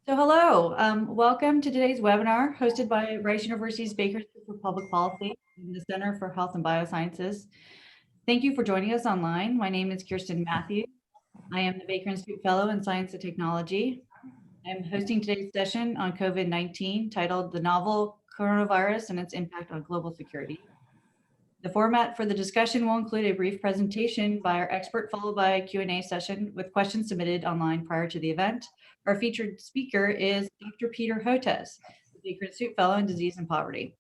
So hello, welcome to today's webinar hosted by Rice University's Baker Institute for Public Policy and the Center for Health and Biosciences. Thank you for joining us online. My name is Kirsten Matthews. I am the Baker Institute Fellow in Science and Technology. I'm hosting today's session on COVID-19 titled The Novel Coronavirus and Its Impact on Global Security. The format for the discussion will include a brief presentation by our expert followed by a Q&A session with questions submitted online prior to the event. Our featured speaker is Dr. Peter Hotez, the Baker Institute Fellow in Disease and Poverty.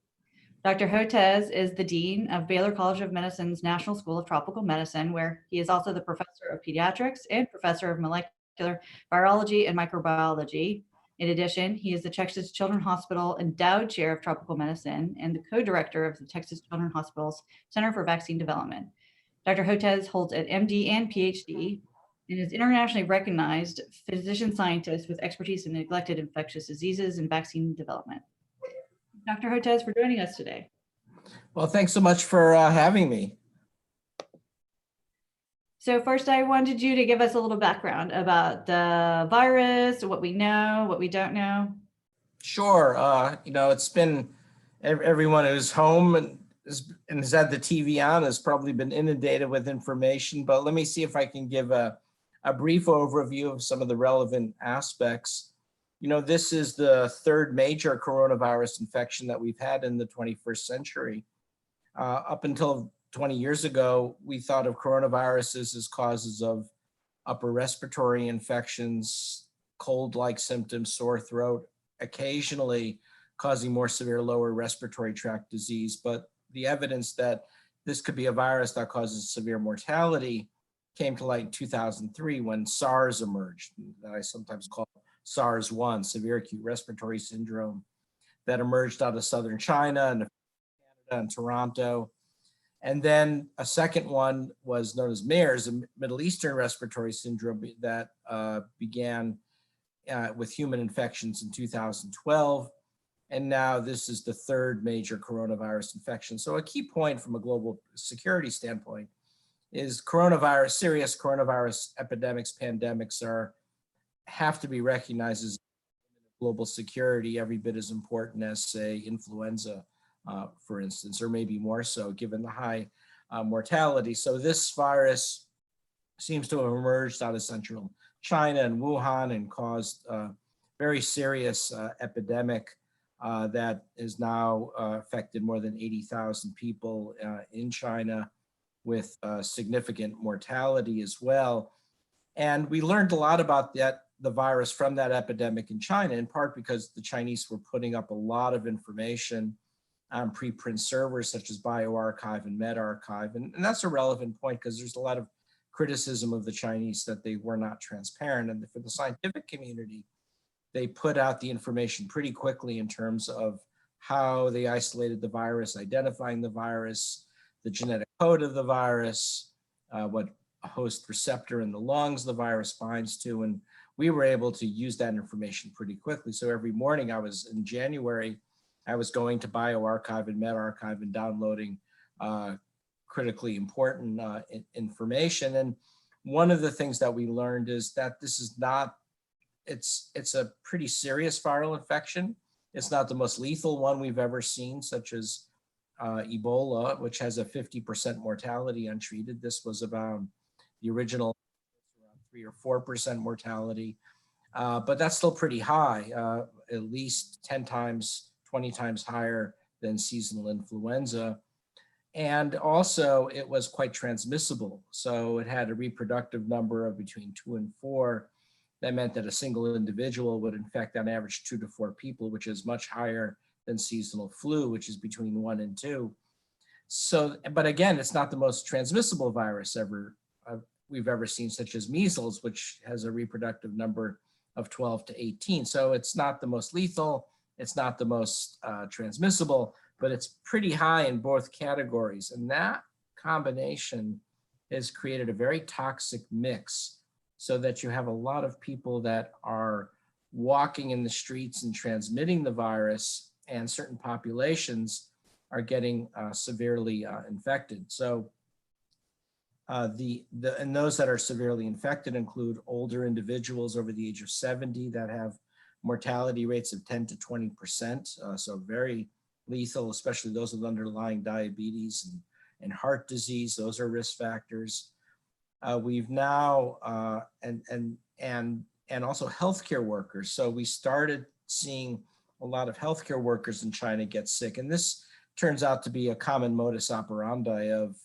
Dr. Hotez is the Dean of Baylor College of Medicine's National School of Tropical Medicine, where he is also the Professor of Pediatrics and Professor of Molecular Virology and Microbiology. In addition, he is the Texas Children's Hospital Endowed Chair of Tropical Medicine and the co-director of the Texas Children's Hospital's Center for Vaccine Development. Dr. Hotez holds an MD and PhD and is internationally recognized physician scientist with expertise in neglected infectious diseases and vaccine development. Dr. Hotez, for joining us today. Well, thanks so much for having me. So first, I wanted you to give us a little background about the virus, what we know, what we don't know. Sure. It's been everyone who's home and has had the TV on has probably been inundated with information, but let me see if I can give a brief overview of some of the relevant aspects. This is the third major coronavirus infection that we've had in the 21st century. Up until 20 years ago, we thought of coronaviruses as causes of upper respiratory infections, cold-like symptoms, sore throat, occasionally causing more severe lower respiratory tract disease. But the evidence that this could be a virus that causes severe mortality came to light in 2003 when SARS emerged, that I sometimes call SARS-1, severe acute respiratory syndrome, that emerged out of southern China and Canada and Toronto. And then a second one was known as MERS, a Middle Eastern respiratory syndrome that began with human infections in 2012. And now this is the third major coronavirus infection. So a key point from a global security standpoint is serious coronavirus epidemics, pandemics have to be recognized as global security, every bit as important as, say, influenza. For instance, or maybe more so given the high mortality. So this virus seems to have emerged out of central China and Wuhan and caused a very serious epidemic that is now affected more than 80,000 people in China with significant mortality as well. And we learned a lot about the virus from that epidemic in China, in part because the Chinese were putting up a lot of information on preprint servers such as bioRxiv and medRxiv. And that's a relevant point because there's a lot of criticism of the Chinese that they were not transparent. And for the scientific community, they put out the information pretty quickly in terms of how they isolated the virus, identifying the virus, the genetic code of the virus, what host receptor in the lungs the virus binds to. And we were able to use that information pretty quickly. So every morning in January, I was going to bioRxiv and medRxiv and downloading critically important information. And one of the things that we learned is that this is not, it's a pretty serious viral infection. It's not the most lethal one we've ever seen, such as Ebola, which has a 50% mortality untreated. This was about the original around 3 or 4% mortality, but that's still pretty high, at least 10 times 20 times higher than seasonal influenza. And also it was quite transmissible. So it had a reproductive number of between 2 and 4. That meant that a single individual would infect on average 2 to 4 people, which is much higher than seasonal flu, which is between 1 and 2. So, but again, it's not the most transmissible virus we've ever seen, such as measles, which has a reproductive number of 12 to 18. So it's not the most lethal. It's not the most transmissible, but it's pretty high in both categories. And that combination has created a very toxic mix so that you have a lot of people that are walking in the streets and transmitting the virus, and certain populations are getting severely infected. So and those that are severely infected include older individuals over the age of 70 that have mortality rates of 10 to 20%. So very lethal, especially those with underlying diabetes and heart disease. Those are risk factors. We've now, and also healthcare workers. So we started seeing a lot of healthcare workers in China get sick. And this turns out to be a common modus operandi of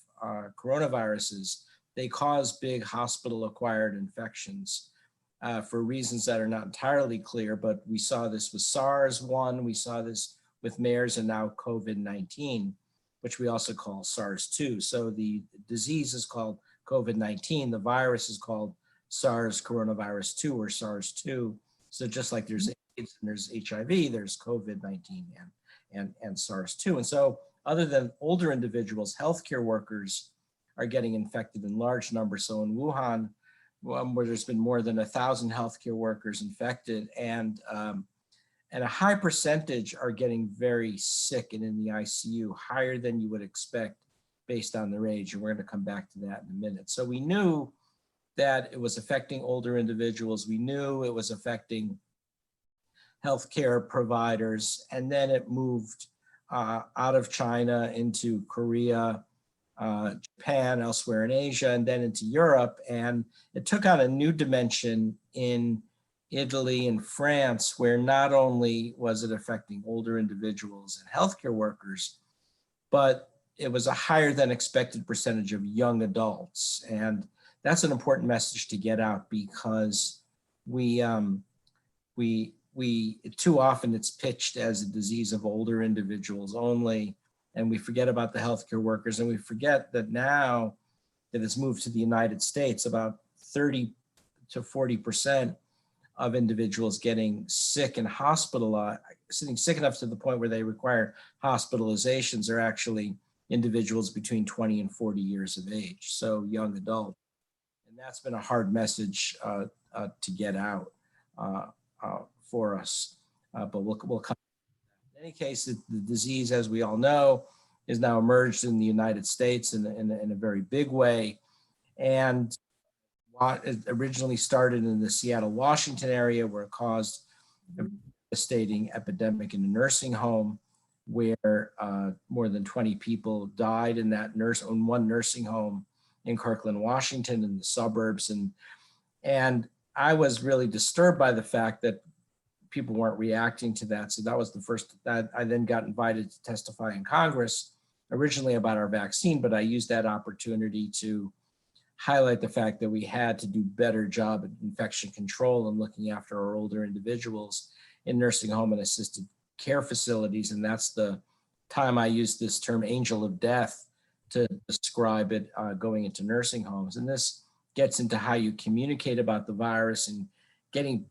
coronaviruses. They cause big hospital-acquired infections for reasons that are not entirely clear, but we saw this with SARS-1, we saw this with MERS, and now COVID-19, which we also call SARS-2. So the disease is called COVID-19, the virus is called SARS coronavirus 2 or SARS-2. So just like there's AIDS and there's HIV, there's COVID-19 and SARS-2. And so other than older individuals, healthcare workers are getting infected in large numbers. So in Wuhan, where there's been more than 1,000 healthcare workers infected, and a high percentage are getting very sick and in the ICU, higher than you would expect based on their age. And we're going to come back to that in a minute. So we knew that it was affecting older individuals. We knew it was affecting healthcare providers. And then it moved out of China into Korea, Japan, elsewhere in Asia, and then into Europe. And it took on a new dimension in Italy and France, where not only was it affecting older individuals and healthcare workers, but it was a higher than expected percentage of young adults. And that's an important message to get out, because we too often it's pitched as a disease of older individuals only, and we forget about the healthcare workers, and we forget that now that it's moved to the United States, about 30 to 40% of individuals getting sick and hospitalized, getting sick enough to the point where they require hospitalizations, are actually individuals between 20 and 40 years of age, so young adults. And that's been a hard message to get out for us, but we'll come. In any case, the disease, as we all know, is now emerged in the United States in a very big way. And it originally started in the Seattle, Washington area, where it caused a devastating epidemic in a nursing home, where more than 20 people died in one nursing home in Kirkland, Washington, in the suburbs. And I was really disturbed by the fact that people weren't reacting to that. So that was the first that I then got invited to testify in Congress, originally about our vaccine, but I used that opportunity to highlight the fact that we had to do a better job at infection control and looking after our older individuals in nursing home and assisted care facilities. And that's the time I used this term angel of death to describe it going into nursing homes. And this gets into how you communicate about the virus and getting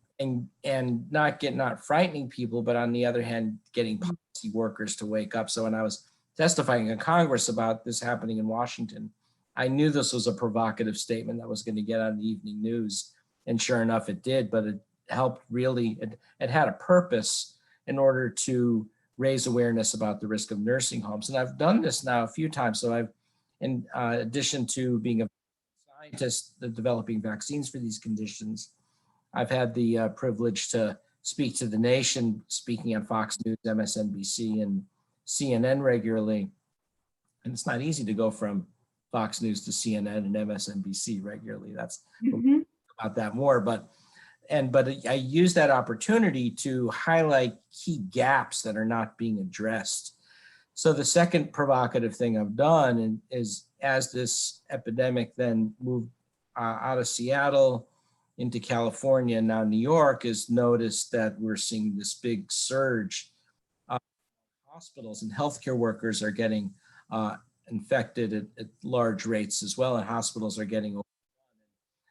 and not frightening people, but on the other hand, getting policy workers to wake up. So when I was testifying in Congress about this happening in Washington, I knew this was a provocative statement that was going to get on the evening news. And sure enough, it did, but it helped really, it had a purpose in order to raise awareness about the risk of nursing homes. And I've done this now a few times. So I've, in addition to being a scientist developing vaccines for these conditions, I've had the privilege to speak to the nation, speaking on Fox News, MSNBC, and CNN regularly. And it's not easy to go from Fox News to CNN and MSNBC regularly. That's about that more. But I use that opportunity to highlight key gaps that are not being addressed. So the second provocative thing I've done is, as this epidemic then moved out of Seattle into California and now New York, is noticed that we're seeing this big surge. Hospitals and healthcare workers are getting infected at large rates as well, and hospitals are getting overrun.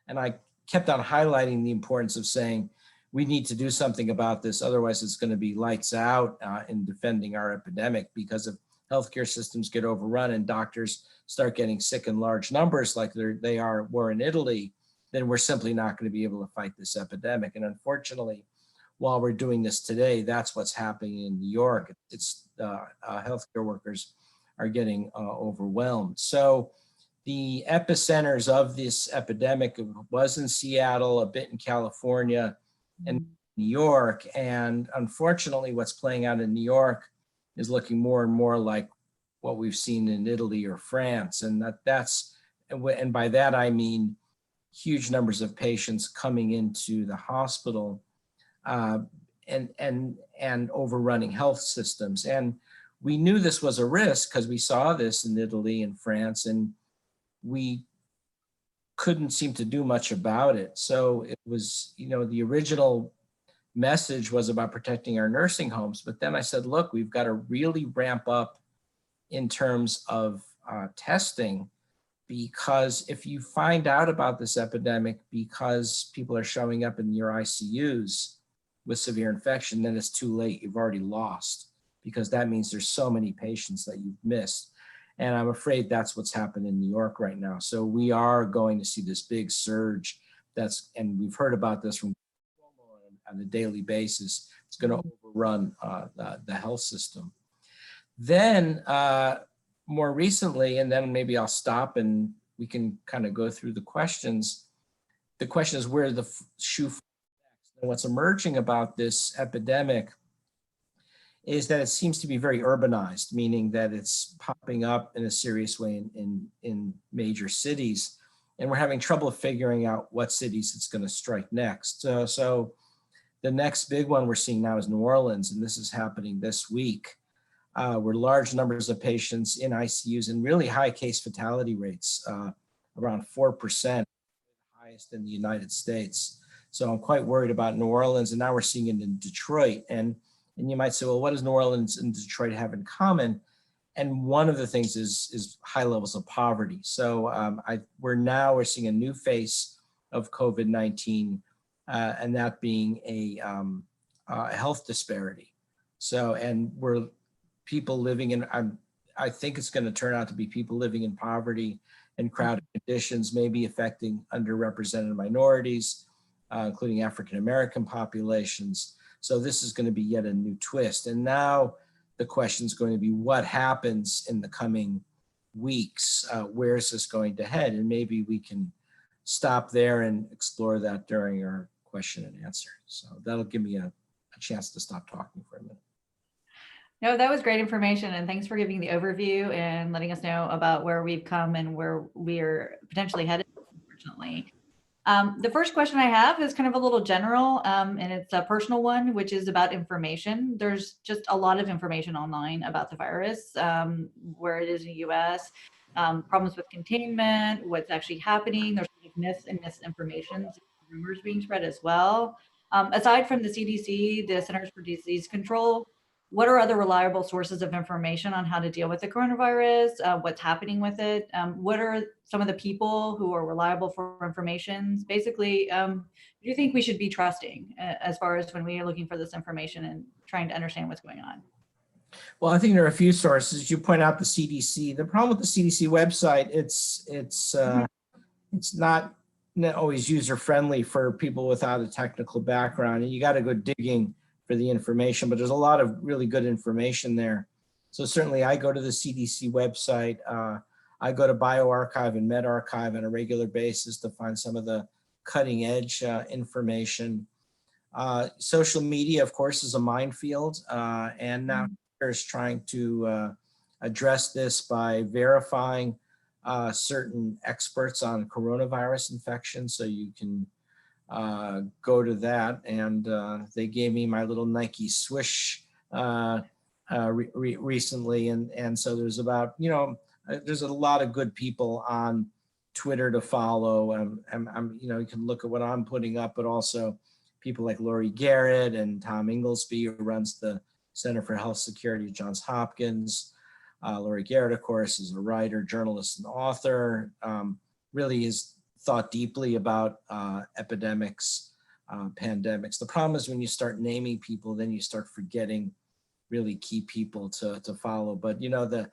And I kept on highlighting the importance of saying, we need to do something about this. Otherwise, it's going to be lights out in defending our epidemic, because if healthcare systems get overrun and doctors start getting sick in large numbers like they were in Italy, then we're simply not going to be able to fight this epidemic. And unfortunately, while we're doing this today, that's what's happening in New York. It's healthcare workers are getting overwhelmed. So the epicenters of this epidemic was in Seattle, a bit in California, and New York. And unfortunately, what's playing out in New York is looking more and more like what we've seen in Italy or France. And and by that, I mean huge numbers of patients coming into the hospital and overrunning health systems. And we knew this was a risk because we saw this in Italy and France, and we couldn't seem to do much about it. So it was, the original message was about protecting our nursing homes. But then I said, look, we've got to really ramp up in terms of testing, because if you find out about this epidemic because people are showing up in your ICUs with severe infection, then it's too late. You've already lost, because that means there's so many patients that you've missed. And I'm afraid that's what's happened in New York right now. So we are going to see this big surge and we've heard about this from on a daily basis. It's going to overrun the health system. Then more recently, and then maybe I'll stop and we can kind of go through the questions. The question is where the shoe falls next. And what's emerging about this epidemic is that it seems to be very urbanized, meaning that it's popping up in a serious way in major cities. And we're having trouble figuring out what cities it's going to strike next. So the next big one we're seeing now is New Orleans, and this is happening this week, where large numbers of patients in ICUs and really high case fatality rates, around 4%, highest in the United States. So I'm quite worried about New Orleans, and now we're seeing it in Detroit. And you might say, well, what does New Orleans and Detroit have in common? And one of the things is high levels of poverty. So we're seeing a new face of COVID-19, and that being a health disparity. So, and we're people living in, I think it's going to turn out to be people living in poverty and crowded conditions, maybe affecting underrepresented minorities, including African-American populations. So this is going to be yet a new twist. And now the question is going to be what happens in the coming weeks? Where is this going to head? And maybe we can stop there and explore that during our question and answer. So that'll give me a chance to stop talking for a minute. No, that was great information. And thanks for giving the overview and letting us know about where we've come and where we are potentially headed, unfortunately. The first question I have is kind of a little general, and it's a personal one, which is about information. There's just a lot of information online about the virus, where it is in the US, problems with containment, what's actually happening. There's myths and misinformation, rumors being spread as well. Aside from the CDC, the Centers for Disease Control, what are other reliable sources of information on how to deal with the coronavirus? What's happening with it? What are some of the people who are reliable for information? Basically, do you think we should be trusting as far as when we are looking for this information and trying to understand what's going on? Well, I think there are a few sources. You point out the CDC. The problem with the CDC website, it's not always user friendly for people without a technical background, and you got to go digging for the information, but there's a lot of really good information there. So certainly I go to the CDC website. I go to bioRxiv and medRxiv on a regular basis to find some of the cutting edge information. Social media, of course, is a minefield, and now is trying to address this by verifying certain experts on coronavirus infection. So you can go to that, and they gave me my little Nike swish recently, and so there's about, there's a lot of good people on Twitter to follow. You can look at what I'm putting up, but also people like Lori Garrett and Tom Inglesby, who runs the Center for Health Security at Johns Hopkins. Lori Garrett, of course, is a writer, journalist, and author. Really is thought deeply about epidemics, pandemics. The problem is when you start naming people, then you start forgetting really key people to follow. But the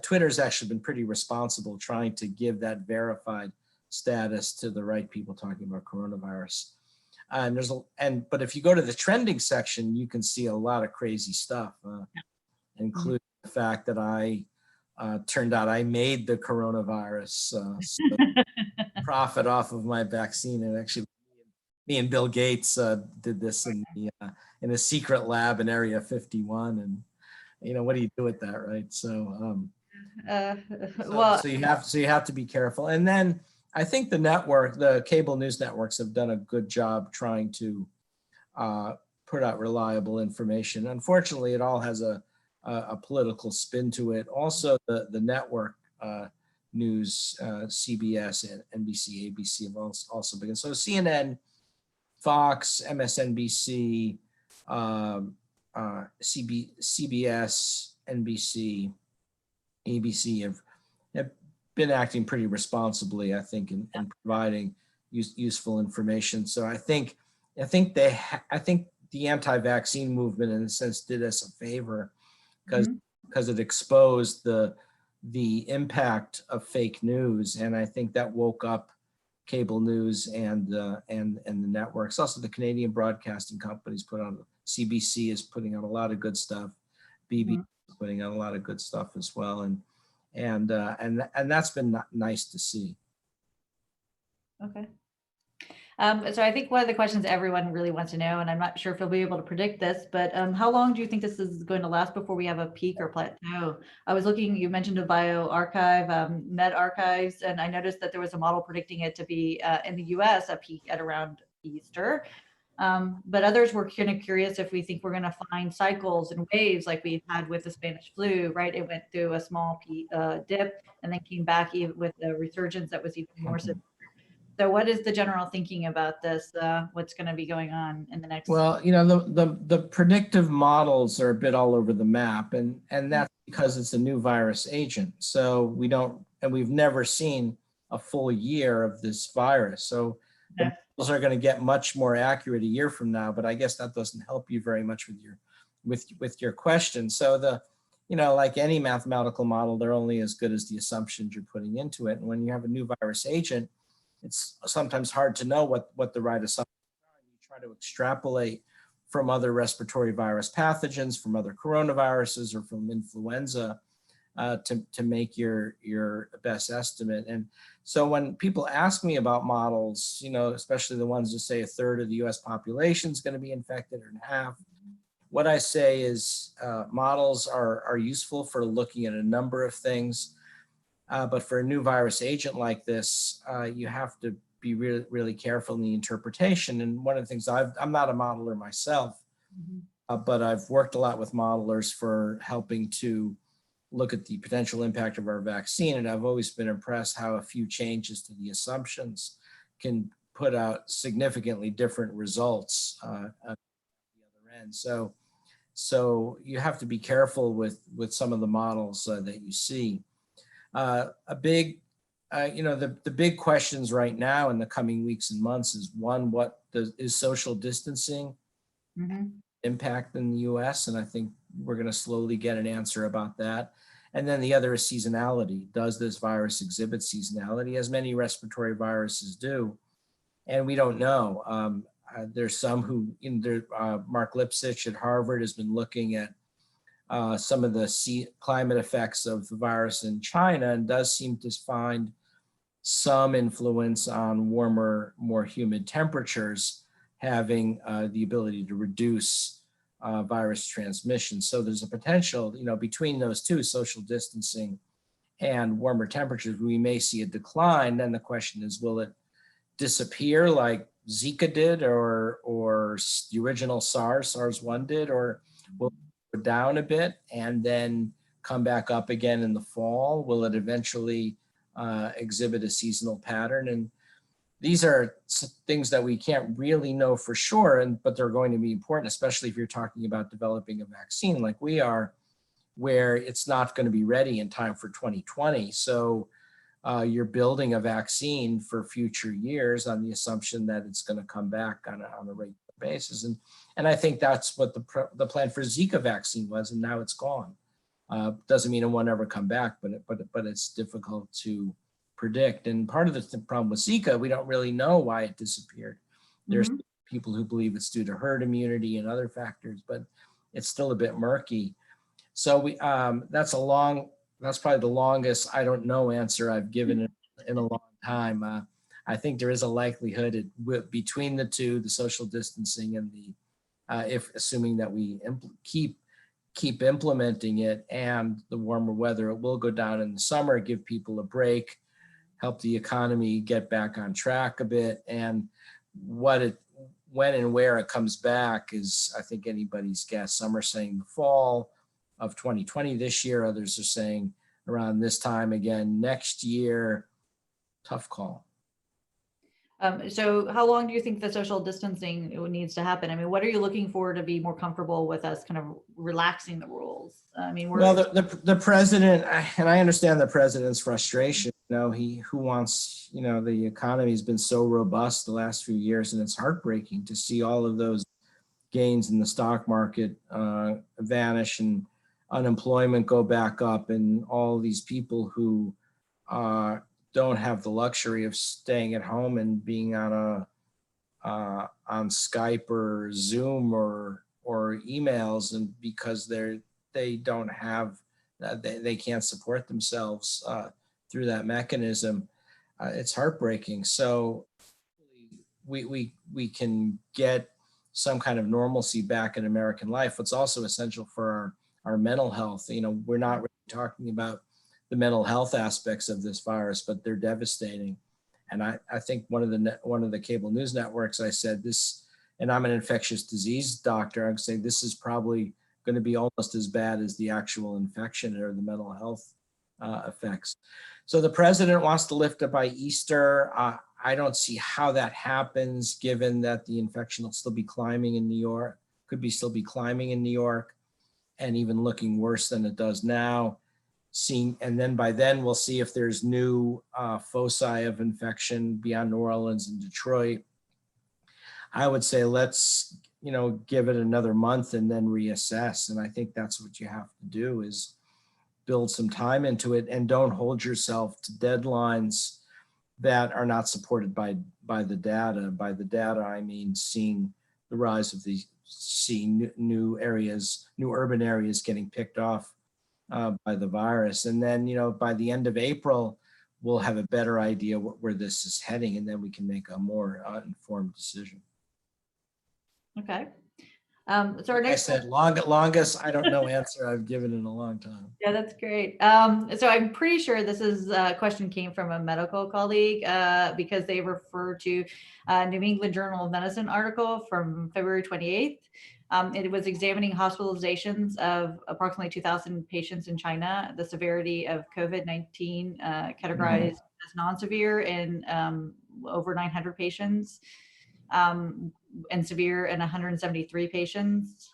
Twitter's actually been pretty responsible trying to give that verified status to the right people talking about coronavirus. But if you go to the trending section, you can see a lot of crazy stuff, including the fact that turned out I made the coronavirus, so profit off of my vaccine, and actually Me and Bill Gates did this in a secret lab in Area 51, and what do you do with that, right? Uh, So well, so you have to be careful. And then I think the cable news networks have done a good job trying to put out reliable information. Unfortunately, it all has a political spin to it. Also, the network news, CBS and NBC, ABC have also begun. So CNN, Fox, MSNBC, CBS, NBC, ABC have been acting pretty responsibly, I think, in providing useful information. So I think the anti-vaccine movement, in a sense, did us a favor because mhm, it exposed the impact of fake news, and I think that woke up cable news and the networks. Also, the Canadian broadcasting companies CBC is putting out a lot of good stuff. BBC mhm, is putting out a lot of good stuff as well, and that's been nice to see. okay. So I think one of the questions everyone really wants to know, and I'm not sure if you'll be able to predict this, but how long do you think this is going to last before we have a peak or plateau? I was looking, you mentioned a bioarchive, med archives, and I noticed that there was a model predicting it to be in the US a peak at around Easter. But others were kind of curious if we think we're going to find cycles and waves like we had with the Spanish flu, right? It went through a small dip and then came back even with a resurgence that was even more severe. So what is the general thinking about this? What's going to be going on in the next? Well, the predictive models are a bit all over the map, and that's because it's a new virus agent. So we've never seen a full year of this virus. So the Okay. models are going to get much more accurate a year from now, but I guess that doesn't help you very much with your question. So like any mathematical model, they're only as good as the assumptions you're putting into it. And when you have a new virus agent, it's sometimes hard to know what the right assumptions are. You try to extrapolate from other respiratory virus pathogens, from other coronaviruses, or from influenza to make your best estimate. And so when people ask me about models, especially the ones that say a third of the US population is going to be infected or half, what I say is models are useful for looking at a number of things. But for a new virus agent like this, you have to be really, really careful in the interpretation. And one of the things I'm not a modeler myself, Mhm. but I've worked a lot with modelers for helping to look at the potential impact of our vaccine. And I've always been impressed how a few changes to the assumptions can put out significantly different results at the other end. So you have to be careful with some of the models that you see. A big, the big questions right now in the coming weeks and months is one, is social distancing Mhm. impact in the US? And I think we're going to slowly get an answer about that. And then the other is seasonality. Does this virus exhibit seasonality, as many respiratory viruses do? And we don't know. There's some who, Mark Lipsitch at Harvard has been looking at some of the climate effects of the virus in China and does seem to find some influence on warmer, more humid temperatures having the ability to reduce virus transmission. So there's a potential, between those two, social distancing and warmer temperatures, we may see a decline. Then the question is, will it disappear like Zika did or the original SARS-1 did, or will it go down a bit and then come back up again in the fall? Will it eventually exhibit a seasonal pattern? And these are things that we can't really know for sure, but they're going to be important, especially if you're talking about developing a vaccine like we are, where it's not going to be ready in time for 2020. So you're building a vaccine for future years on the assumption that it's going to come back on a regular basis. And I think that's what the plan for Zika vaccine was, and now it's gone. Doesn't mean it won't ever come back, but it's difficult to predict. And part of the problem with Zika, we don't really know why it disappeared. There's Mhm. people who believe it's due to herd immunity and other factors, but it's still a bit murky. So that's probably the longest I don't know answer I've given in a long time. I think there is a likelihood between the two, the social distancing and the, if assuming that we keep implementing it and the warmer weather, it will go down in the summer, give people a break, help the economy get back on track a bit. And when and where it comes back is, I think, anybody's guess. Some are saying the fall of 2020 this year. Others are saying around this time again next year. Tough call. So how long do you think the social distancing needs to happen? I mean, what are you looking for to be more comfortable with us kind of relaxing the rules? I mean, well, the president, and I understand the president's frustration. Who wants, the economy's been so robust the last few years, and it's heartbreaking to see all of those gains in the stock market vanish and unemployment go back up, and all these people who don't have the luxury of staying at home and being on Skype or Zoom or emails, and because they don't have they can't support themselves through that mechanism. It's heartbreaking. So we can get some kind of normalcy back in American life. What's also essential for our mental health. We're not really talking about the mental health aspects of this virus, but they're devastating. And I think one of the cable news networks, I said this, and I'm an infectious disease doctor, I'm saying this is probably going to be almost as bad as the actual infection or the mental health effects. So the president wants to lift it by Easter. I don't see how that happens, given that the infection will still be climbing in New York, still be climbing in New York, and even looking worse than it does now. And then by then we'll see if there's new foci of infection beyond New Orleans and Detroit. I would say let's give it another month and then reassess. And I think that's what you have to do, is build some time into it, and don't hold yourself to deadlines that are not supported by the data. By the data, I mean seeing the rise of seeing new urban areas getting picked off by the virus. And then, by the end of April, we'll have a better idea where this is heading, and then we can make a more informed decision. Okay. So our next, I said longest, I don't know answer I've given in a long time. Yeah, that's great. So I'm pretty sure this is a question came from a medical colleague because they refer to a New England Journal of Medicine article from February 28th. It was examining hospitalizations of approximately 2,000 patients in China, the severity of COVID-19 categorized as non-severe in over 900 patients, and severe in 173 patients.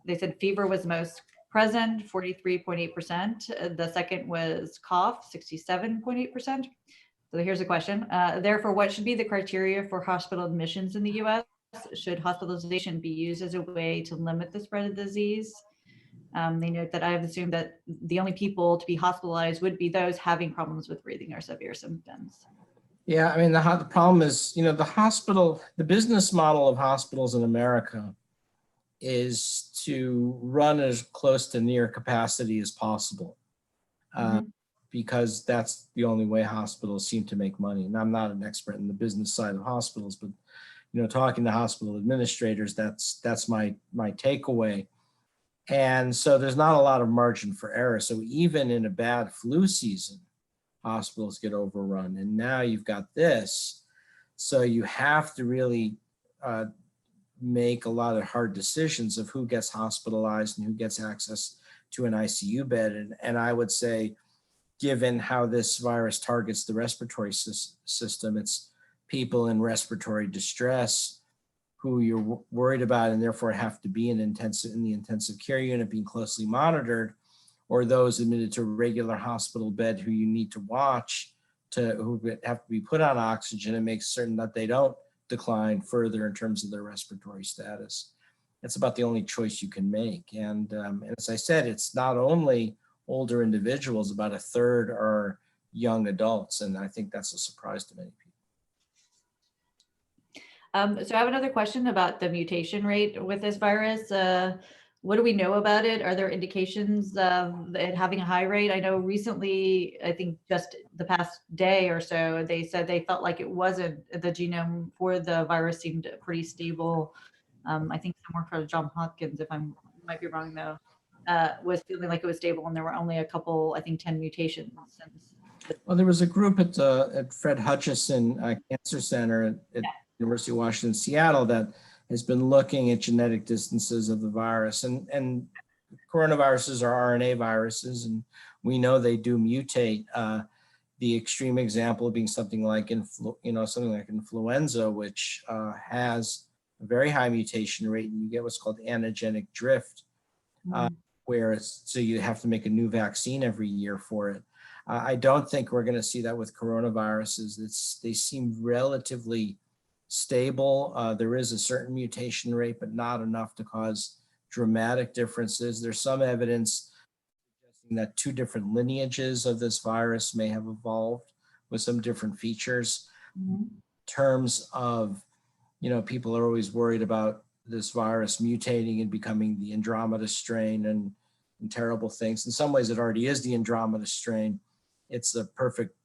They said fever was most present, 43.8%. The second was cough, 67.8%. So here's a question. Therefore, what should be the criteria for hospital admissions in the US? Should hospitalization be used as a way to limit the spread of disease? They note that I have assumed that the only people to be hospitalized would be those having problems with breathing or severe symptoms. Yeah, I mean, the problem is, the business model of hospitals in America is to run as close to near capacity as possible, because that's the only way hospitals seem to make money. And I'm not an expert in the business side of hospitals, but talking to hospital administrators, that's my takeaway. And so there's not a lot of margin for error. So even in a bad flu season, hospitals get overrun. And now you've got this. So you have to really make a lot of hard decisions of who gets hospitalized and who gets access to an ICU bed. And I would say, given how this virus targets the respiratory system, it's people in respiratory distress who you're worried about and therefore have to be in the intensive care unit being closely monitored, or those admitted to a regular hospital bed who you need to watch, who have to be put on oxygen and make certain that they don't decline further in terms of their respiratory status. That's about the only choice you can make. And as I said, it's not only older individuals, about a third are young adults. And I think that's a surprise to many people. So I have another question about the mutation rate with this virus. what do we know about it? Are there indications of it having a high rate? I know recently, I think just the past day or so, they said they felt like it wasn't, the genome for the virus seemed pretty stable. I think some work from John Hopkins, if I'm, might be wrong though, was feeling like it was stable and there were only a couple, I think 10 mutations since. Well, there was a group at Fred Hutchinson Cancer Center at University of Washington, Seattle, that has been looking at genetic distances of the virus. And coronaviruses are RNA viruses, and we know they do mutate. The extreme example being something like influenza, which has a very high mutation rate, and you get what's called antigenic drift, where so you have to make a new vaccine every year for it. I don't think we're going to see that with coronaviruses. They seem relatively stable. There is a certain mutation rate, but not enough to cause dramatic differences. There's some evidence suggesting that two different lineages of this virus may have evolved with some different features. In terms of, people are always worried about this virus mutating and becoming the Andromeda strain and terrible things. In some ways, it already is the Andromeda strain. It's the perfect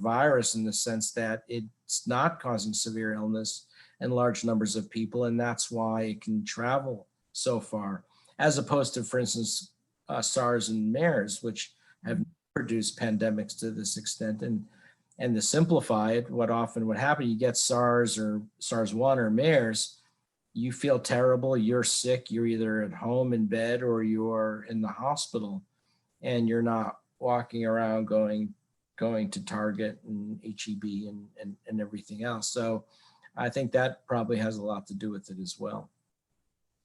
virus in the sense that it's not causing severe illness in large numbers of people, and that's why it can travel so far, as opposed to, for instance, SARS and MERS, which have produced pandemics to this extent. And to simplify it, what often would happen, you get SARS or SARS-1 or MERS, you feel terrible, you're sick, you're either at home in bed or you're in the hospital, and you're not walking around going to Target and HEB and everything else. So I think that probably has a lot to do with it as well.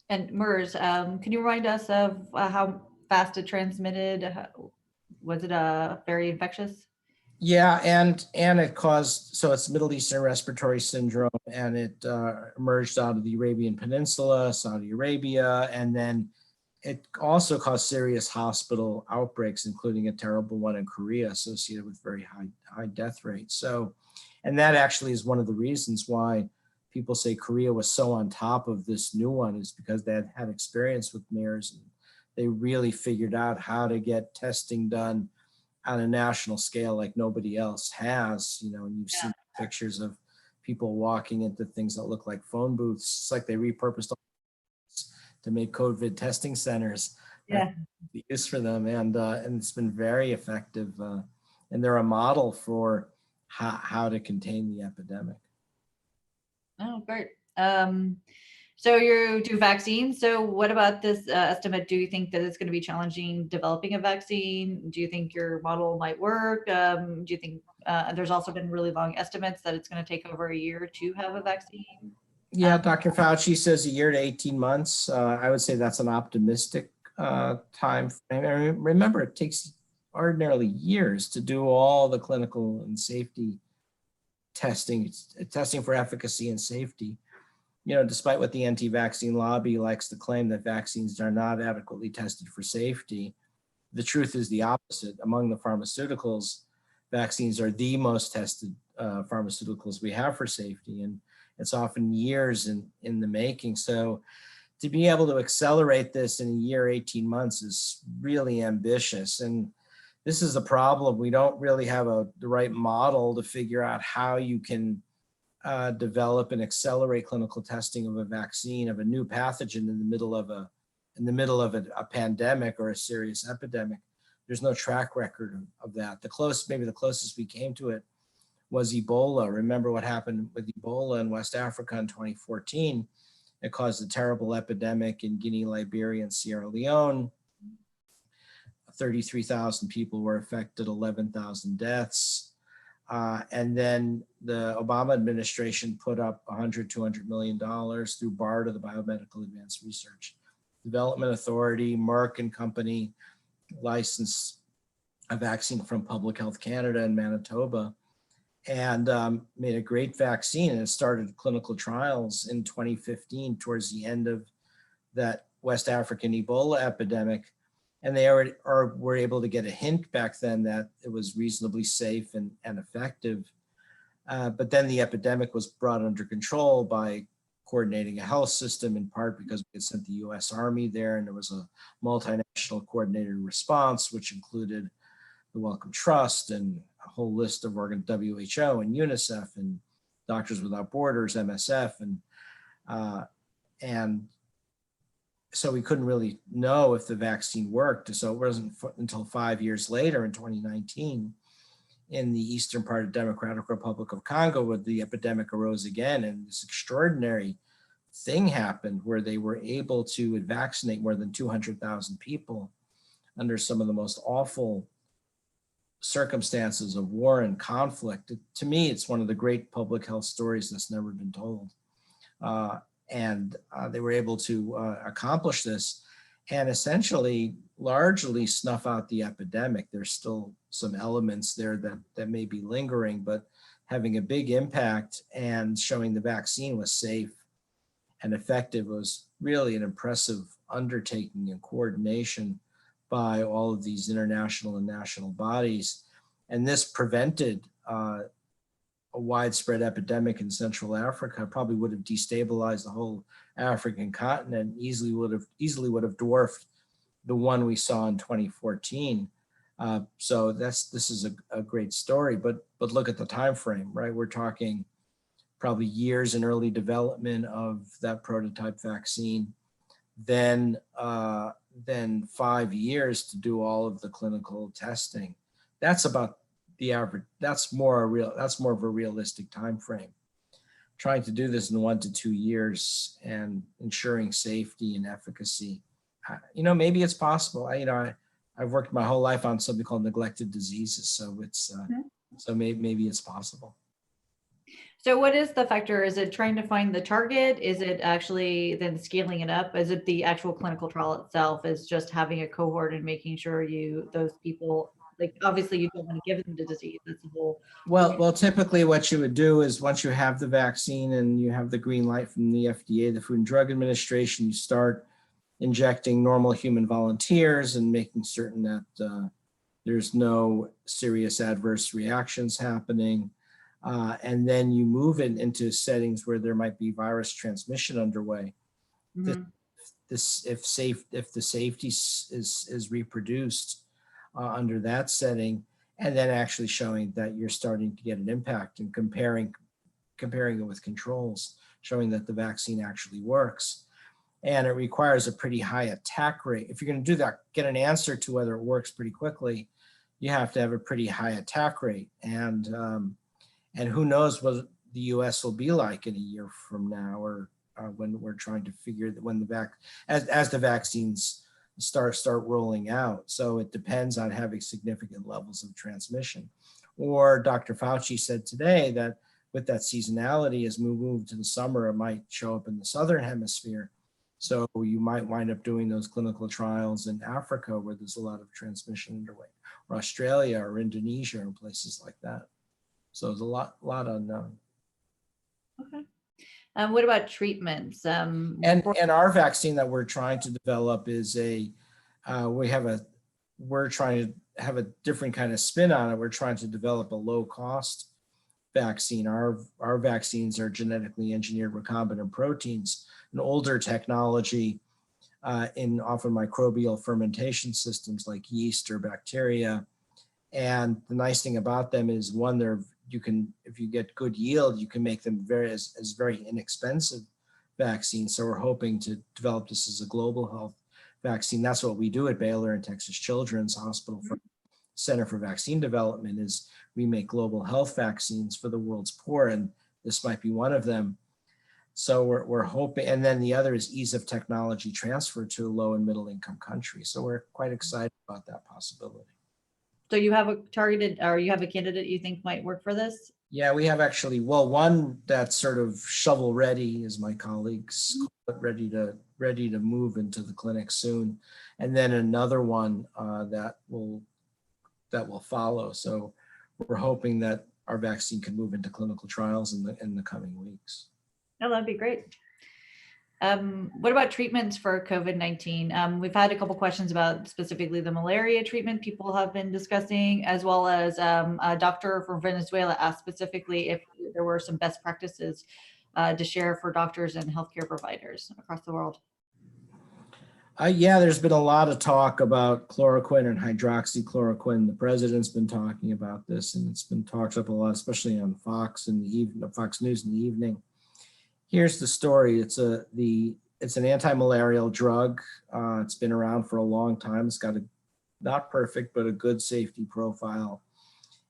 And MERS, can you remind us of how fast it transmitted? Was it very infectious? Yeah, and it caused, so it's Middle Eastern Respiratory Syndrome, and it emerged out of the Arabian Peninsula, Saudi Arabia, and then it also caused serious hospital outbreaks, including a terrible one in Korea associated with very high death rates. So, and that actually is one of the reasons why people say Korea was so on top of this new one, is because they had experience with MERS, and they really figured out how to get testing done on a national scale like nobody else has, and you've seen pictures of people walking into things that look like phone booths. It's like they repurposed to make COVID testing centers. Be used for them, and it's been very effective, and they're a model for how to contain the epidemic. Oh, great. So you do vaccines. So what about this estimate? Do you think that it's going to be challenging developing a vaccine? Do you think your model might work? Do you think there's also been really long estimates that it's going to take over a year to have a vaccine? Yeah, Dr. Fauci says a year to 18 months. I would say that's an optimistic time frame. I mean, remember, it takes ordinarily years to do all the clinical and safety testing for efficacy and safety. Despite what the anti-vaccine lobby likes to claim, that vaccines are not adequately tested for safety, the truth is the opposite. Among the pharmaceuticals, vaccines are the most tested pharmaceuticals we have for safety, and it's often years in the making. So to be able to accelerate this in a year, 18 months is really ambitious. And this is a problem. We don't really have the right model to figure out how you can develop and accelerate clinical testing of a vaccine of a new pathogen in the middle of a pandemic or a serious epidemic. There's no track record of that. Maybe the closest we came to it was Ebola. Remember what happened with Ebola in West Africa in 2014? It caused a terrible epidemic in Guinea, Liberia, and Sierra Leone. 33,000 people were affected, 11,000 deaths. And then the Obama administration put up $200 million through BARDA, the Biomedical Advanced Research Development Authority. Merck and Company licensed a vaccine from Public Health Canada in Manitoba, and made a great vaccine. And it started clinical trials in 2015 towards the end of that West African Ebola epidemic. And they were able to get a hint back then that it was reasonably safe and effective. But then the epidemic was brought under control by coordinating a health system, in part because we had sent the US Army there, and there was a multinational coordinated response, which included the Wellcome Trust and a whole list of WHO and UNICEF and Doctors Without Borders, MSF, and so we couldn't really know if the vaccine worked. So it wasn't until 5 years later in 2019 in the eastern part of Democratic Republic of Congo where the epidemic arose again, and this extraordinary thing happened where they were able to vaccinate more than 200,000 people under some of the most awful circumstances of war and conflict. To me, it's one of the great public health stories that's never been told. And they were able to accomplish this and essentially largely snuff out the epidemic. There's still some elements there that may be lingering, but having a big impact and showing the vaccine was safe and effective was really an impressive undertaking and coordination by all of these international and national bodies. And this prevented a widespread epidemic in Central Africa. Probably would have destabilized the whole African continent, easily would have dwarfed the one we saw in 2014. So this is a great story, but look at the time frame, right? We're talking probably years in early development of that prototype vaccine, then 5 years to do all of the clinical testing. That's about the average. That's more of a realistic time frame. Trying to do this in 1 to 2 years and ensuring safety and efficacy, maybe it's possible. I've worked my whole life on something called neglected diseases, so it's so maybe it's possible. So what is the factor? Is it trying to find the target? Is it actually then scaling it up? Is it the actual clinical trial itself? Is just having a cohort and making sure those people, like obviously you don't want to give them the disease. That's the whole. Well, typically what you would do is once you have the vaccine and you have the green light from the FDA, the Food and Drug Administration, you start injecting normal human volunteers and making certain that there's no serious adverse reactions happening. And then you move it into settings where there might be virus transmission underway. Mm-hmm. If the safety is reproduced under that setting, and then actually showing that you're starting to get an impact and comparing it with controls, showing that the vaccine actually works. And it requires a pretty high attack rate. If you're going to do that, get an answer to whether it works pretty quickly, you have to have a pretty high attack rate. And who knows what the US will be like in a year from now, or when we're trying to figure when as the vaccines start rolling out. So it depends on having significant levels of transmission. Or Dr. Fauci said today that with that seasonality, as we move to the summer, it might show up in the Southern Hemisphere. So you might wind up doing those clinical trials in Africa where there's a lot of transmission underway, or Australia or Indonesia or places like that. So there's a lot unknown. Okay. What about treatments? And our vaccine that we're trying to develop is we're trying to have a different kind of spin on it. We're trying to develop a low cost vaccine. Our vaccines are genetically engineered recombinant proteins, an older technology in often microbial fermentation systems like yeast or bacteria. And the nice thing about them is if you get good yield, you can make them as very inexpensive vaccines. So we're hoping to develop this as a global health vaccine. That's what we do at Baylor and Texas Children's Hospital Center for Vaccine Development is we make global health vaccines for the world's poor, and this might be one of them. So we're hoping, and then the other is ease of technology transfer to low and middle income countries. So we're quite excited about that possibility. So you have a candidate you think might work for this? Yeah, we have actually, one that's sort of shovel ready, as my colleagues call it, ready to move into the clinic soon, and then another one that will follow. So we're hoping that our vaccine can move into clinical trials in the coming weeks. Oh, that'd be great. What about treatments for COVID-19? We've had a couple questions about specifically the malaria treatment people have been discussing, as well as a doctor from Venezuela asked specifically if there were some best practices to share for doctors and healthcare providers across the world? Yeah, there's been a lot of talk about chloroquine and hydroxychloroquine. The president's been talking about this, and it's been talked up a lot, especially on Fox in the evening, Fox News in the evening. Here's the story. It's an anti-malarial drug. It's been around for a long time. It's got a not perfect, but a good safety profile.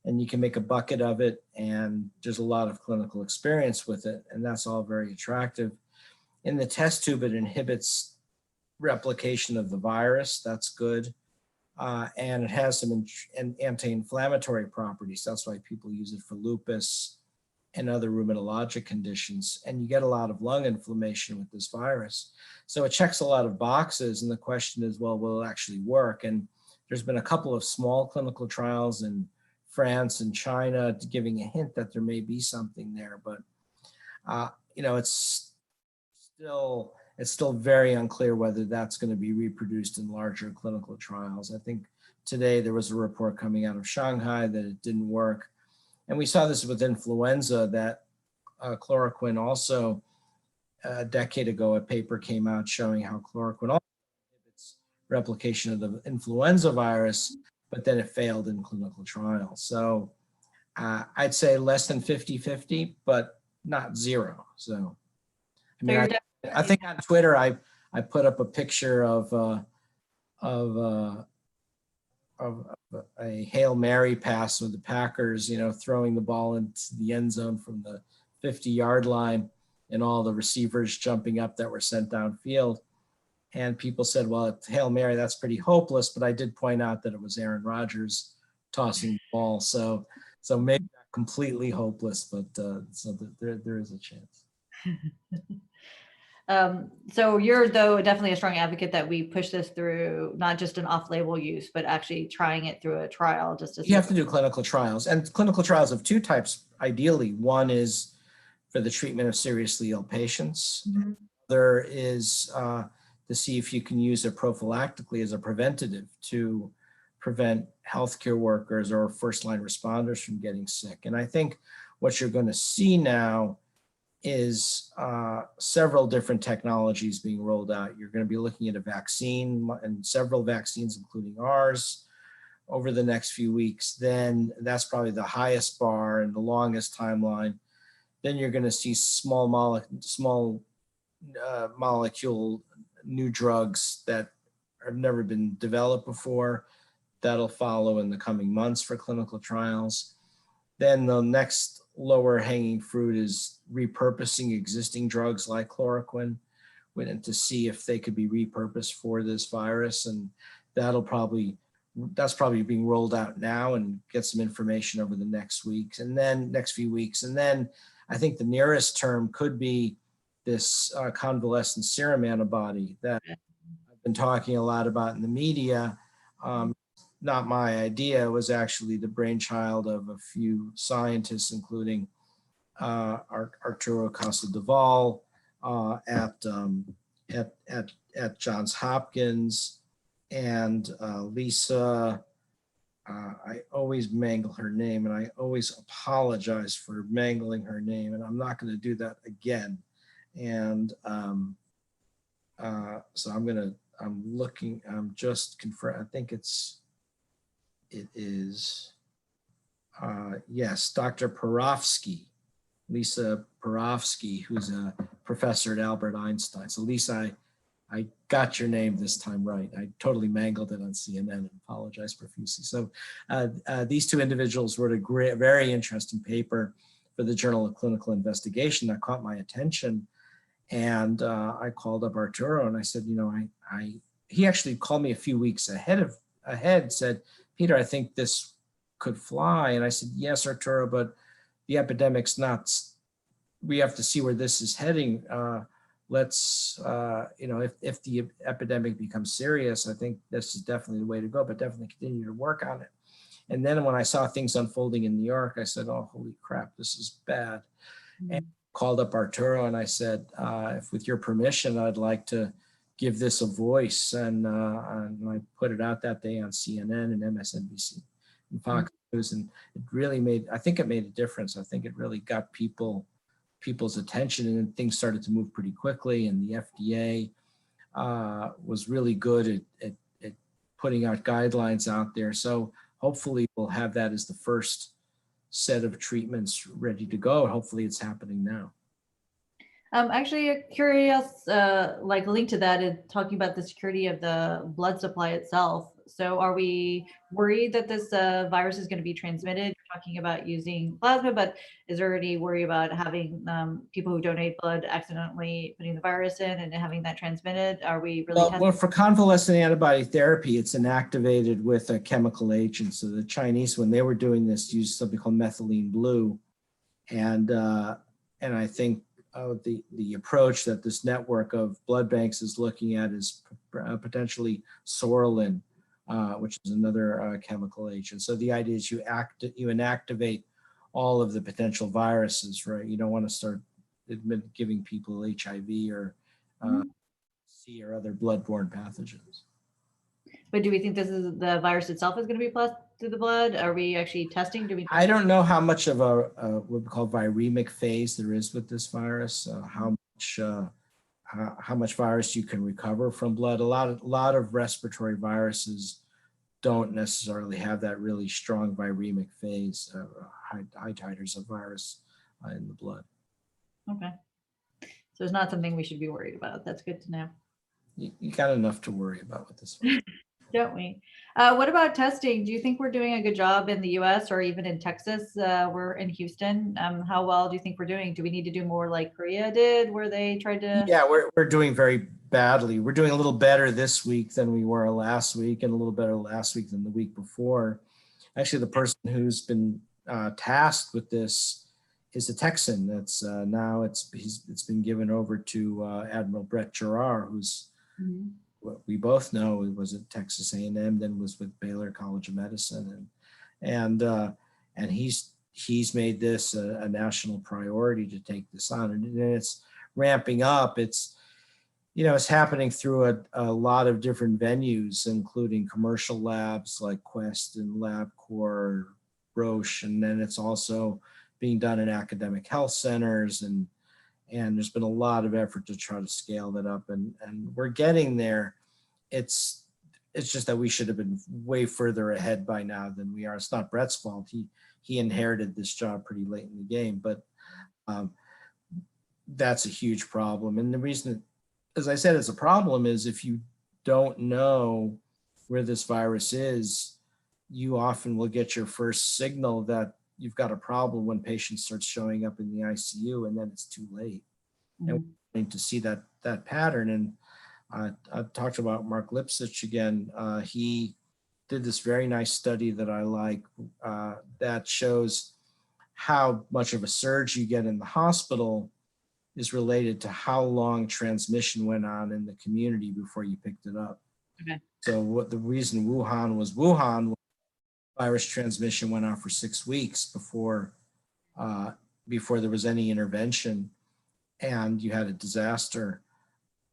And you can make a bucket of it, and there's a lot of clinical experience with it, and that's all very attractive. In the test tube, it inhibits replication of the virus. That's good. And it has some anti-inflammatory properties. That's why people use it for lupus and other rheumatologic conditions. And you get a lot of lung inflammation with this virus. So it checks a lot of boxes. And the question is, well, will it actually work? And there's been a couple of small clinical trials in France and China giving a hint that there may be something there. But, it's still very unclear whether that's going to be reproduced in larger clinical trials. I think today there was a report coming out of Shanghai that it didn't work. And we saw this with influenza, that chloroquine also, a decade ago, a paper came out showing how chloroquine also inhibits replication of the influenza virus, but then it failed in clinical trials. So I'd say less than 50-50, but not zero. So, I mean, I think on Twitter, I put up a picture of a Hail Mary pass with the Packers, throwing the ball into the end zone from the 50-yard line, and all the receivers jumping up that were sent downfield. And people said, well, at Hail Mary, that's pretty hopeless. But I did point out that it was Aaron Rodgers tossing the ball. So maybe not completely hopeless, but so there is a chance. So you're, though, definitely a strong advocate that we push this through not just an off-label use, but actually trying it through a trial. You have to do clinical trials, and clinical trials of two types, ideally. One is for the treatment of seriously ill patients. Mm-hmm. There is to see if you can use it prophylactically as a preventative to prevent healthcare workers or first-line responders from getting sick. And I think what you're going to see now is several different technologies being rolled out. You're going to be looking at a vaccine and several vaccines, including ours, over the next few weeks. Then that's probably the highest bar and the longest timeline. Then you're going to see small molecule new drugs that have never been developed before. That'll follow in the coming months for clinical trials. Then the next lower hanging fruit is repurposing existing drugs like chloroquine and to see if they could be repurposed for this virus. And that's probably being rolled out now, and get some information over the next few weeks. And then I think the nearest term could be this convalescent serum antibody that I've been talking a lot about in the media. Not my idea. It was actually the brainchild of a few scientists, including Arturo Casadevall at Johns Hopkins, and Lisa. I always mangle her name, and I always apologize for mangling her name, and I'm not going to do that again. And so I'm just confirm. I think it is, yes, Dr. Porofsky, Lisa Porofsky, who's a professor at Albert Einstein. So Lisa, I got your name this time right. I totally mangled it on CNN and apologize profusely. So these two individuals wrote a very interesting paper for the Journal of Clinical Investigation that caught my attention. And I called up Arturo and I said, he actually called me a few weeks ahead, said, Peter, I think this could fly. And I said, yes, Arturo, but the epidemic's we have to see where this is heading. Let's, if the epidemic becomes serious, I think this is definitely the way to go, but definitely continue to work on it. And then when I saw things unfolding in New York, I said, oh, holy crap, this is bad. Mm-hmm. And called up Arturo and I said, if with your permission, I'd like to give this a voice. And I put it out that day on CNN and MSNBC and Fox News. And it really made a difference. I think it really got people people's attention, and things started to move pretty quickly. And the FDA was really good at putting out guidelines out there. So hopefully we'll have that as the first set of treatments ready to go. Hopefully it's happening now. Actually, curious, like linked to that is talking about the security of the blood supply itself. So are we worried that this virus is going to be transmitted? You're talking about using plasma, but is there any worry about having people who donate blood accidentally putting the virus in and having that transmitted? Are we really Well, for convalescent antibody therapy, it's inactivated with a chemical agent. So the Chinese, when they were doing this, used something called methylene blue. And I think the approach that this network of blood banks is looking at is potentially sorolin, which is another chemical agent. So the idea is you inactivate all of the potential viruses, right? You don't want to start giving people HIV or C or other bloodborne pathogens. But do we think this is the virus itself is going to be passed through the blood? Are we actually testing? I don't know how much of a what we call viremic phase there is with this virus. How much virus you can recover from blood. A lot of respiratory viruses don't necessarily have that really strong viremic phase, high titers of virus in the blood. Okay. So it's not something we should be worried about. That's good to know. You got enough to worry about with this one. Don't we? What about testing? Do you think we're doing a good job in the US or even in Texas? We're in Houston. How well do you think we're doing? Do we need to do more like Korea did, where they tried to? Yeah, we're doing very badly. We're doing a little better this week than we were last week, and a little better last week than the week before. Actually, the person who's been tasked with this is a Texan. That's now it's been given over to Admiral Brett Giroir, who's what we both know was at Texas A&M, then was with Baylor College of Medicine, and he's made this a national priority to take this on, and it's ramping up. It's happening through a lot of different venues, including commercial labs like Quest and LabCorp, Roche, and then it's also being done in academic health centers, and there's been a lot of effort to try to scale that up, and we're getting there. It's just that we should have been way further ahead by now than we are. It's not Brett's fault. He inherited this job pretty late in the game, but that's a huge problem. And the reason, as I said, it's a problem is if you don't know where this virus is, you often will get your first signal that you've got a problem when patients start showing up in the ICU, and then it's too late. And we're starting to see that pattern. And I talked about Mark Lipsitch again. He did this very nice study that I like that shows how much of a surge you get in the hospital is related to how long transmission went on in the community before you picked it up. Okay. So what the reason Wuhan, virus transmission went on for 6 weeks before there was any intervention, and you had a disaster,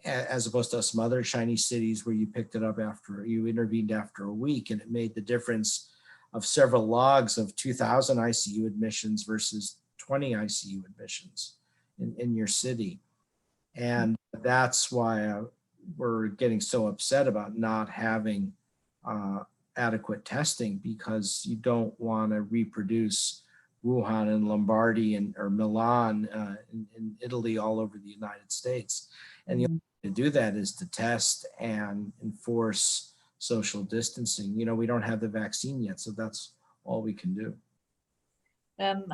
as opposed to some other Chinese cities where you picked it up after you intervened after a week, and it made the difference of several logs of 2,000 ICU admissions versus 20 ICU admissions in your city. And that's why we're getting so upset about not having adequate testing, because you don't want to reproduce Wuhan and Lombardy or Milan in Italy all over the United States. And the only way to do that is to test and enforce social distancing. We don't have the vaccine yet, so that's all we can do.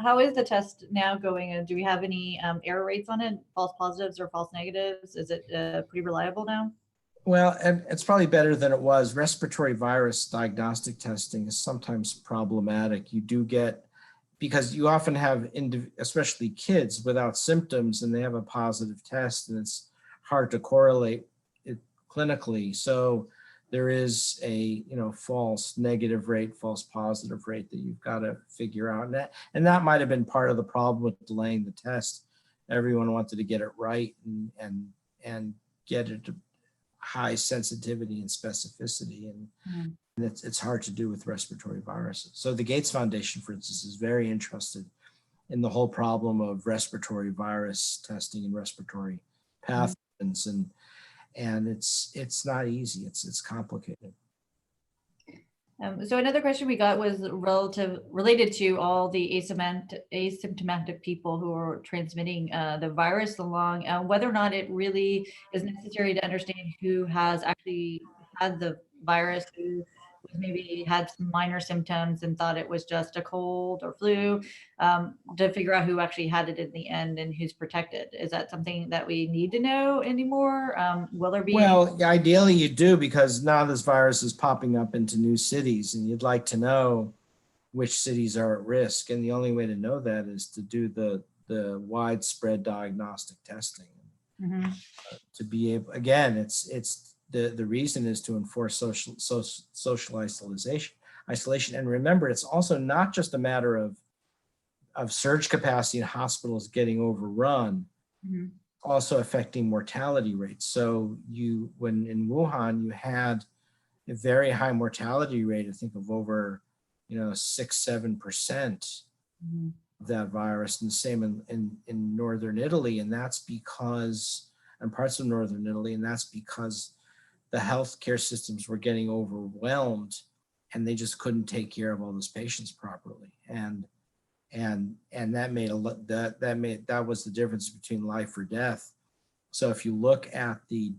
How is the test now going? Do we have any error rates on it? False positives or false negatives? Is it pretty reliable now? Well, it's probably better than it was. Respiratory virus diagnostic testing is sometimes problematic. You do get, because you often have, especially kids without symptoms, and they have a positive test, and it's hard to correlate it clinically. So there is a false negative rate, false positive rate that you've got to figure out. And that might have been part of the problem with delaying the test. Everyone wanted to get it right and get it to high sensitivity and specificity, and it's hard to do with respiratory viruses. So the Gates Foundation, for instance, is very interested in the whole problem of respiratory virus testing and respiratory pathogens, and it's not easy. It's complicated. So another question we got was related to all the asymptomatic people who are transmitting the virus along, whether or not it really is necessary to understand who has actually had the virus, who maybe had some minor symptoms and thought it was just a cold or flu, to figure out who actually had it in the end and who's protected. Is that something that we need to know anymore? Will there be any? Well, ideally you do, because now this virus is popping up into new cities, and you'd like to know which cities are at risk. And the only way to know that is to do the widespread diagnostic testing. Mhm. To be able, again, it's the reason is to enforce social isolation. And remember, it's also not just a matter of surge capacity in hospitals getting overrun, Mhm. also affecting mortality rates. So when in Wuhan, you had a very high mortality rate, I think of over, 6-7% Mhm. of that virus, and the same in northern Italy. And that's because, and parts of northern Italy, and that's because the healthcare systems were getting overwhelmed and they just couldn't take care of all those patients properly. And that made that was the difference between life or death. So if you look at the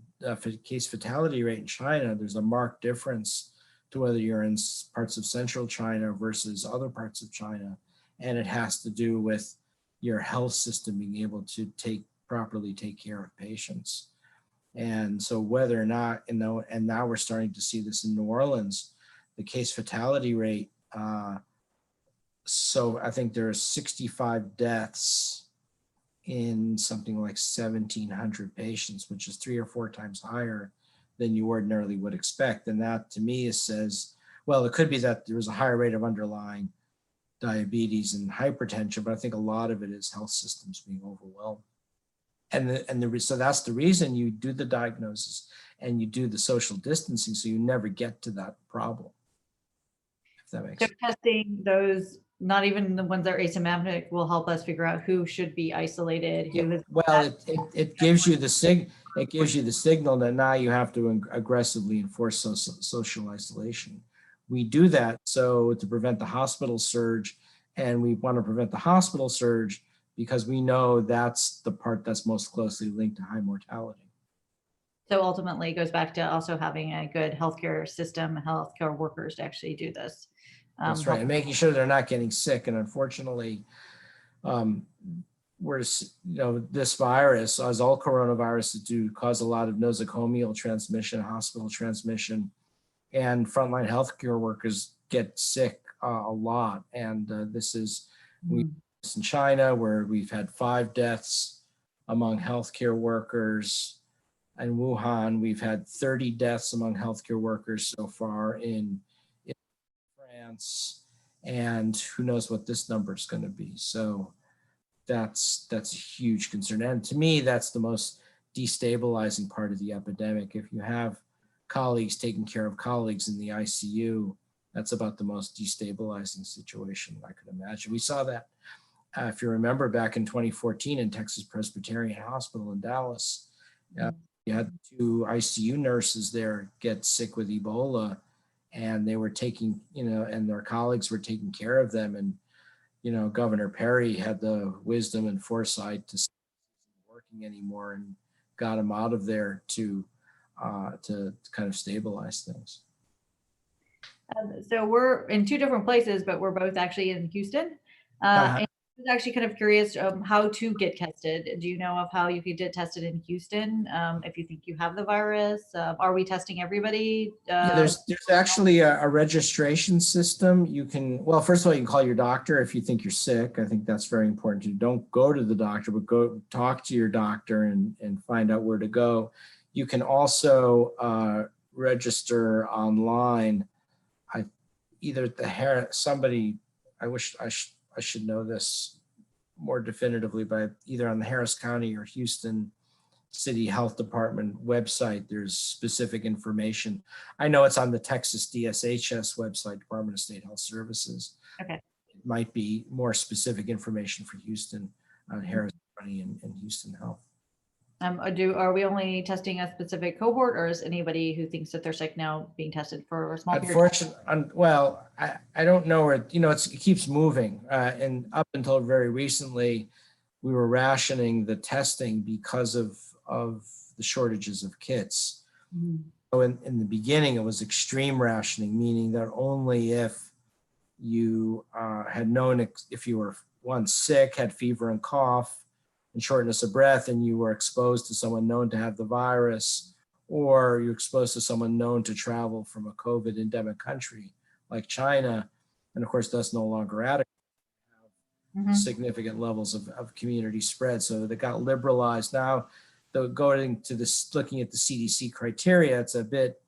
case fatality rate in China, there's a marked difference to whether you're in parts of central China versus other parts of China. And it has to do with your health system being able to properly take care of patients. And so whether or not, and now we're starting to see this in New Orleans, the case fatality rate. So I think there are 65 deaths in something like 1,700 patients, which is 3 or 4 times higher than you ordinarily would expect. And that to me says, well, it could be that there was a higher rate of underlying diabetes and hypertension, but I think a lot of it is health systems being overwhelmed. So that's the reason you do the diagnosis and you do the social distancing, so you never get to that problem. If that makes So sense. testing those, not even the ones that are asymptomatic, will help us figure out who should be isolated, who is. Well, it gives you the signal that now you have to aggressively enforce social isolation. We do that so to prevent the hospital surge, and we want to prevent the hospital surge because we know that's the part that's most closely linked to high mortality. So ultimately, it goes back to also having a good healthcare system, healthcare workers to actually do this. That's right, and making sure they're not getting sick. And unfortunately, this virus, as all coronaviruses do, cause a lot of nosocomial transmission, hospital transmission, and frontline healthcare workers get sick a lot. And this is in China, where we've had 5 deaths among healthcare workers. In Wuhan, we've had 30 deaths among healthcare workers so far in France, and who knows what this number is going to be. So that's a huge concern. And to me, that's the most destabilizing part of the epidemic. If you have colleagues taking care of colleagues in the ICU, that's about the most destabilizing situation I could imagine. We saw that, if you remember, back in 2014 in Texas Presbyterian Hospital in Dallas. You had 2 ICU nurses there get sick with Ebola, and they were taking, and their colleagues were taking care of them. And, Governor Perry had the wisdom and foresight to stop working anymore and got them out of there to kind of stabilize things. So we're in 2 different places, but we're both actually in Houston. And I was actually kind of curious how to get tested. Do you know of how you could get tested in Houston if you think you have the virus? Are we testing everybody? There's actually a registration system. You can, well, first of all, you can call your doctor if you think you're sick. I think that's very important. You don't go to the doctor, but go talk to your doctor and find out where to go. You can also register online. Either at I wish I should know this more definitively, but either on the Harris County or Houston City Health Department website, there's specific information. I know it's on the Texas DSHS website, Department of State Health Services. Okay. might be more specific information for Houston, Harris County and Houston Health. Are we only testing a specific cohort, or is anybody who thinks that they're sick now being tested for a small period? Unfortunately, well, I don't know where, it keeps moving. And up until very recently, we were rationing the testing because of the shortages of kits. Mhm. So in the beginning, it was extreme rationing, meaning that only if you had known if you were sick, had fever and cough and shortness of breath, and you were exposed to someone known to have the virus, or you're exposed to someone known to travel from a COVID endemic country like China, and of course that's no longer adequate. Mhm. Significant levels of community spread. So that got liberalized. Now, though, going to this, looking at the CDC criteria, it's a bit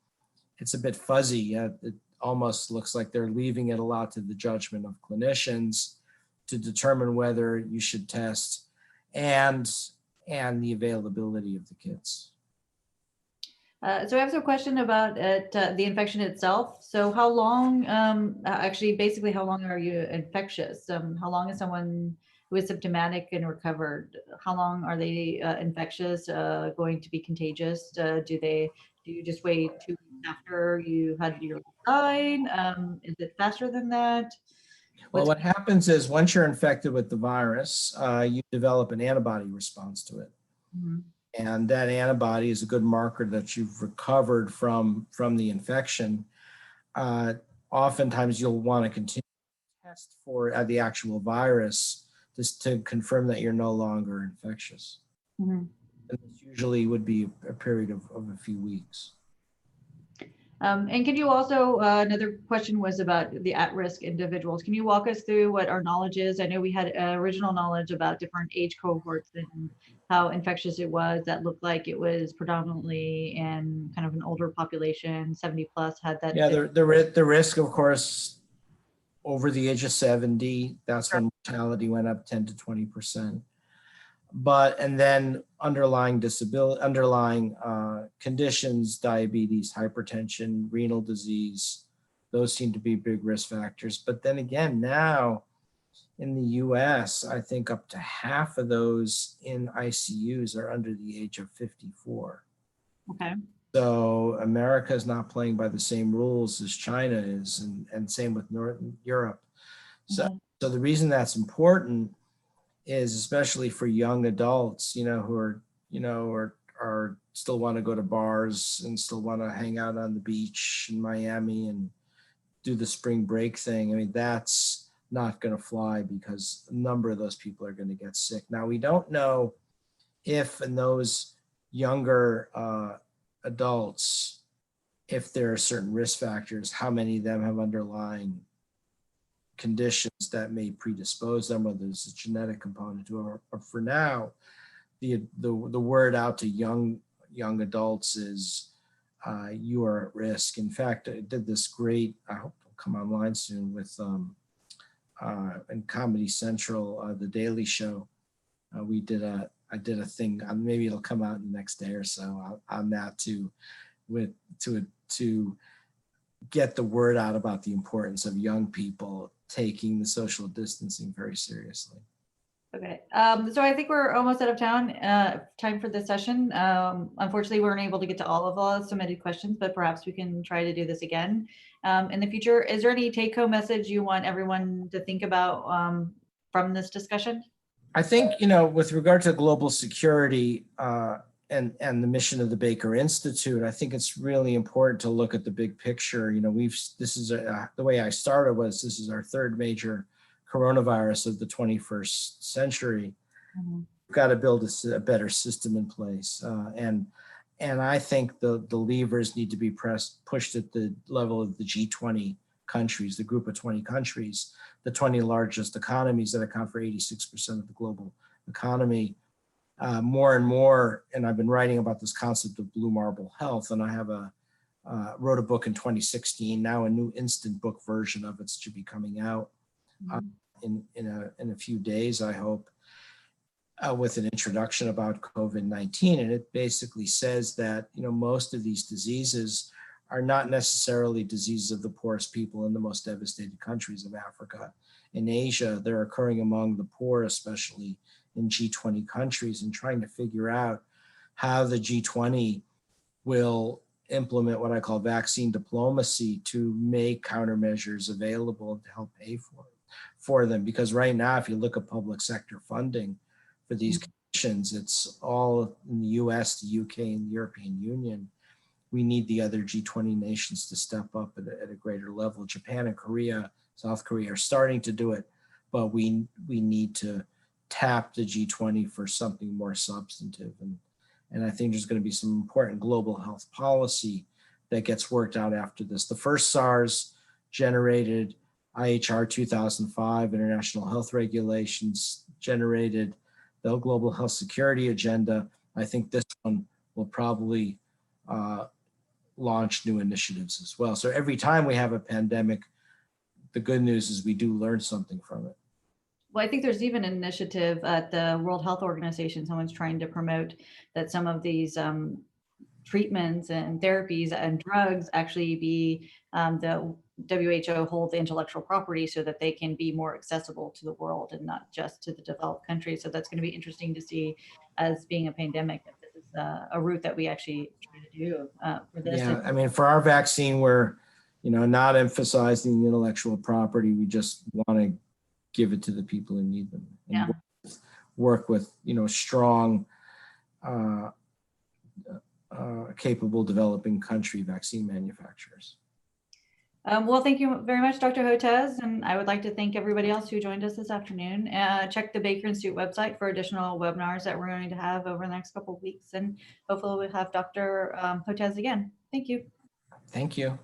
fuzzy. It almost looks like they're leaving it a lot to the judgment of clinicians to determine whether you should test and the availability of the kits. So I have a question about the infection itself. So how long, actually, basically, how long are you infectious? How long is someone who is symptomatic and recovered? How long are they infectious, going to be contagious? Do you just wait 2 weeks after you had your sign? Is it faster than that? Well, what happens is once you're infected with the virus, you develop an antibody response to it. Mhm. And that antibody is a good marker that you've recovered from the infection. Oftentimes you'll want to continue to test for the actual virus just to confirm that you're no longer infectious. Mhm. And this usually would be a period of a few weeks. And can you also, another question was about the at-risk individuals. Can you walk us through what our knowledge is? I know we had original knowledge about different age cohorts and how infectious it was. That looked like it was predominantly in kind of an older population, 70 plus had that. Yeah, the risk, of course, over the age of 70, that's when mortality went up 10 to 20%. And then underlying conditions, diabetes, hypertension, renal disease, those seem to be big risk factors. But then again, now in the US, I think up to half of those in ICUs are under the age of 54. Okay. So America is not playing by the same rules as China is, and same with Northern Europe. So the reason that's important is especially for young adults, who are still want to go to bars and still want to hang out on the beach in Miami and do the spring break thing. I mean, that's not going to fly because a number of those people are going to get sick. Now, we don't know if in those younger adults, if there are certain risk factors, how many of them have underlying conditions that may predispose them, whether there's a genetic component to it. Or for now, the word out to young adults is you are at risk. In fact, I did this great, I hope it'll come online soon, with in Comedy Central, The Daily Show. I did a thing, maybe it'll come out in the next day or so on that to get the word out about the importance of young people taking the social distancing very seriously. Okay, so I think we're almost out of time for this session. Unfortunately, we weren't able to get to all of the submitted questions, but perhaps we can try to do this again in the future. Is there any take-home message you want everyone to think about from this discussion? I think, with regard to global security and the mission of the Baker Institute, I think it's really important to look at the big picture. The way I started was, this is our third major coronavirus of the 21st century. Mm-hmm. We've got to build a better system in place. And I think the levers need to be pushed at the level of the G20 countries, the group of 20 countries, the 20 largest economies that account for 86% of the global economy. More and more, and I've been writing about this concept of blue marble health, and I have wrote a book in 2016, now a new instant book version of it should be coming out in a few days, I hope, with an introduction about COVID-19. And it basically says that, most of these diseases are not necessarily diseases of the poorest people in the most devastated countries of Africa in Asia. They're occurring among the poor, especially in G20 countries, and trying to figure out how the G20 will implement what I call vaccine diplomacy to make countermeasures available to help pay for them. Because right now, if you look at public sector funding for these conditions, it's all in the US, the UK, and the European Union. We need the other G20 nations to step up at a greater level. Japan and Korea, South Korea are starting to do it, but we need to tap the G20 for something more substantive. And I think there's going to be some important global health policy that gets worked out after this. The first SARS generated IHR 2005, International Health Regulations, generated the Global Health Security Agenda. I think this one will probably launch new initiatives as well. So every time we have a pandemic, the good news is we do learn something from it. Well, I think there's even an initiative at the World Health Organization. Someone's trying to promote that some of these treatments and therapies and drugs actually be the WHO hold the intellectual property so that they can be more accessible to the world and not just to the developed countries. So that's going to be interesting to see as being a pandemic, that this is a route that we actually try to do for this. Yeah, I mean, for our vaccine, we're, not emphasizing the intellectual property. We just want to give it to the people who need them, and work with, strong, capable developing country vaccine manufacturers. Well, thank you very much, Dr. Hotez, and I would like to thank everybody else who joined us this afternoon. Check the Baker Institute website for additional webinars that we're going to have over the next couple of weeks, and hopefully we'll have Dr. Hotez again. Thank you. Thank you.